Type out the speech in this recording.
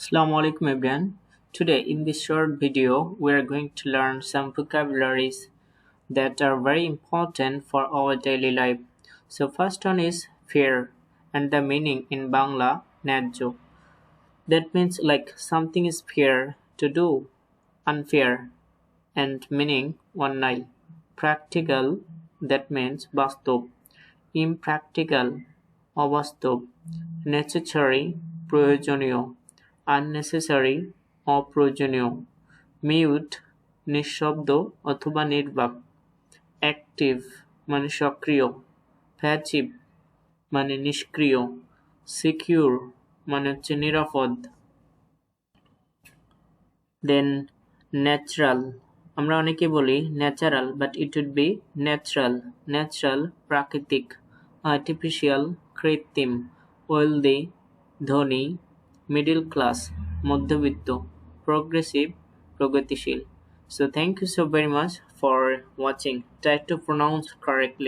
Assalamu alaikum everyone. Today in this short video we are going to learn some vocabularies that are very important for our daily life. So first one is fair and the meaning in Bangla ন্যায্য. That means like something is fair to do, unfair and meaning অন্যায়. Practical that means বাস্তব. Impractical অবাস্তব. Necessary প্রয়োজনীয়. Unnecessary অপ্রয়োজনীয়. Mute নিঃশব্দ অথবা নির্বাক. Active মানে সক্রিয়. Passive মানে নিষ্ক্রিয়. Secure মানে নিরাপদ. Then natural আমরা অনেকে বলি natural but it would be natural প্রাকৃতিক. আর্টিফিশিয়াল কৃত্রিম. ওয়েলদি ধনী. মিডল ক্লাস মধ্যবিত্ত. প্রগ্রেসিভ প্রগতিশীল. So thank you so very much for watching. Try to pronounce correctly.